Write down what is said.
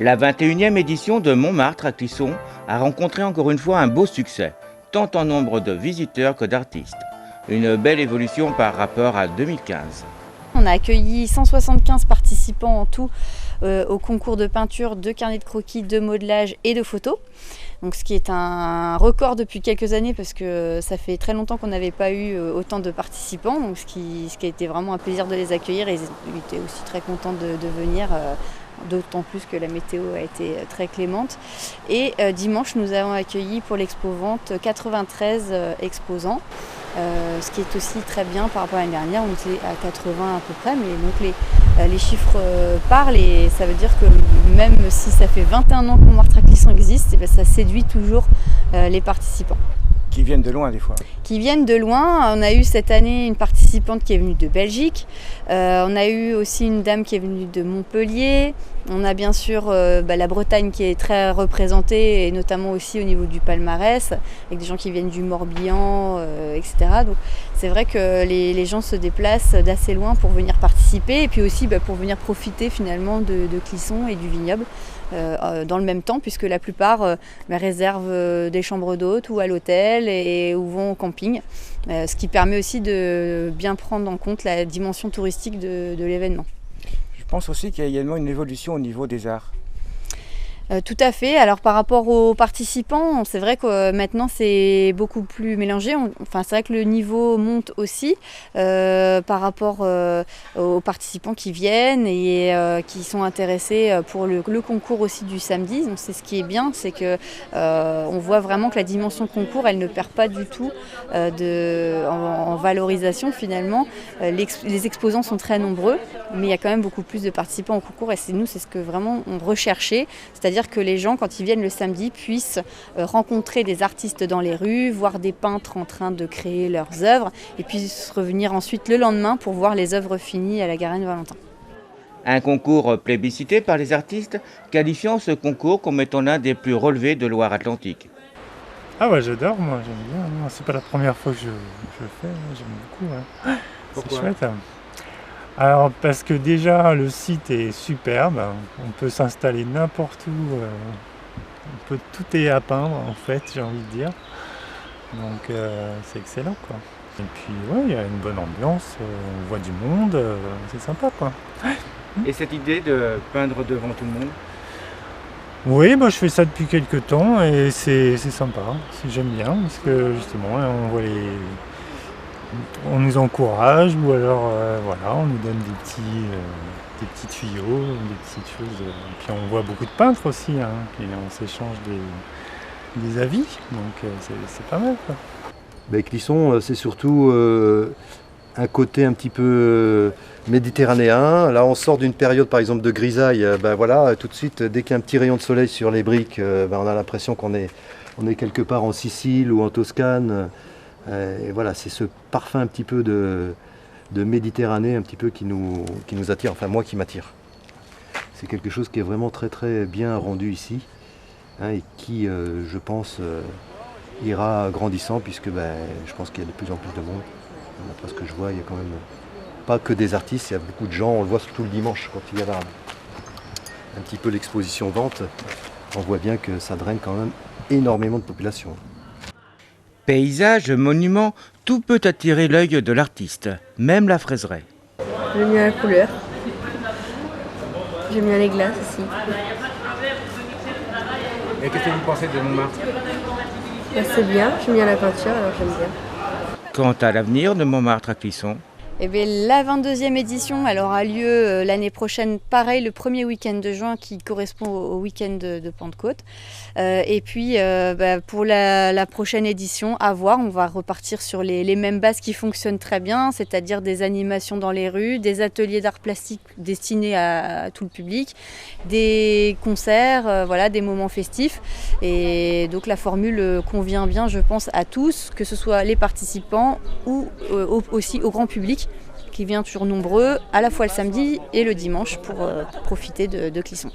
La 21e édition de Montmartre à Clisson a rencontré encore une fois un beau succès, tant en nombre de visiteurs que d'artistes. Une belle évolution par rapport à 2015. On a accueilli 175 participants en tout au concours de peinture, de carnet de croquis, de modelage et de photos. Donc, ce qui est un record depuis quelques années parce que ça fait très longtemps qu'on n'avait pas eu autant de participants. Donc, ce qui a été vraiment un plaisir de les accueillir et ils étaient aussi très contents de venir. D'autant plus que la météo a été très clémente. Et dimanche, nous avons accueilli pour l'expo-vente 93 exposants, ce qui est aussi très bien par rapport à l'année dernière, on était à 80 à peu près, mais donc les chiffres parlent et ça veut dire que même si ça fait 21 ans que Montmartre à Clisson existe, et bien ça séduit toujours les participants. Qui viennent de loin des fois. Qui viennent de loin. On a eu cette année une participante qui est venue de Belgique. On a eu aussi une dame qui est venue de Montpellier. On a bien sûr la Bretagne qui est très représentée et notamment aussi au niveau du palmarès avec des gens qui viennent du Morbihan, etc. Donc c'est vrai que les gens se déplacent d'assez loin pour venir participer et puis aussi pour venir profiter finalement de Clisson et du vignoble. Dans le même temps puisque la plupart réservent des chambres d'hôtes ou à l'hôtel ou vont au camping, ce qui permet aussi de bien prendre en compte la dimension touristique de l'événement. Je pense aussi qu'il y a également une évolution au niveau des arts. Tout à fait. Alors par rapport aux participants, c'est vrai que maintenant c'est beaucoup plus mélangé. C'est vrai que le niveau monte aussi par rapport aux participants qui viennent et qui sont intéressés pour le concours aussi du samedi. Donc c'est ce qui est bien, c'est que on voit vraiment que la dimension concours, elle ne perd pas du tout en valorisation finalement. Les exposants sont très nombreux, mais il y a quand même beaucoup plus de participants au concours et c'est ce que vraiment on recherchait. C'est-à-dire que les gens, quand ils viennent le samedi, puissent rencontrer des artistes dans les rues, voir des peintres en train de créer leurs œuvres, et puis revenir ensuite le lendemain pour voir les œuvres finies à la Garenne-Valentin. Un concours plébiscité par les artistes, qualifiant ce concours comme étant l'un des plus relevés de Loire-Atlantique. Ah ouais, j'adore, moi, j'aime bien. Moi, c'est pas la première fois que je le fais, j'aime beaucoup. Ouais. Pourquoi ? C'est chouette. Alors parce que déjà le site est superbe, on peut s'installer n'importe où, tout est à peindre en fait, j'ai envie de dire. Donc c'est excellent quoi. Et puis ouais, il y a une bonne ambiance, on voit du monde, c'est sympa quoi. Et cette idée de peindre devant tout le monde ? Oui, je fais ça depuis quelques temps et c'est sympa, j'aime bien parce que justement on nous encourage ou alors on nous donne des petits tuyaux, des petites choses. Et puis on voit beaucoup de peintres aussi, et on s'échange des avis, donc c'est pas mal quoi. Clisson, c'est surtout un côté un petit peu méditerranéen. Là on sort d'une période par exemple de grisaille, tout de suite dès qu'il y a un petit rayon de soleil sur les briques, on a l'impression qu'on est quelque part en Sicile ou en Toscane. Et voilà, c'est ce parfum un petit peu de Méditerranée un petit peu qui nous attire, enfin moi qui m'attire. C'est quelque chose qui est vraiment très très bien rendu ici et qui, je pense, ira grandissant puisque je pense qu'il y a de plus en plus de monde. D'après ce que je vois, il y a quand même pas que des artistes, il y a beaucoup de gens, on le voit surtout le dimanche quand il y a un petit peu l'exposition vente, on voit bien que ça draine quand même énormément de population. Paysages, monuments, tout peut attirer l'œil de l'artiste, même la fraiseraie. J'aime bien la couleur. J'aime bien les glaces aussi. Et qu'est-ce que vous pensez de Montmartre ? C'est bien, j'aime bien la peinture, alors j'aime bien. Quant à l'avenir de Montmartre à Clisson, La 22e édition elle aura lieu l'année prochaine, pareil, le premier week-end de juin qui correspond au week-end de Pentecôte. Et puis pour la prochaine édition, à voir, on va repartir sur les mêmes bases qui fonctionnent très bien, c'est-à-dire des animations dans les rues, des ateliers d'art plastique destinés à tout le public, des concerts, des moments festifs. Et donc la formule convient bien, je pense, à tous, que ce soit les participants ou aussi au grand public, qui vient toujours nombreux, à la fois le samedi et le dimanche pour profiter de Clisson.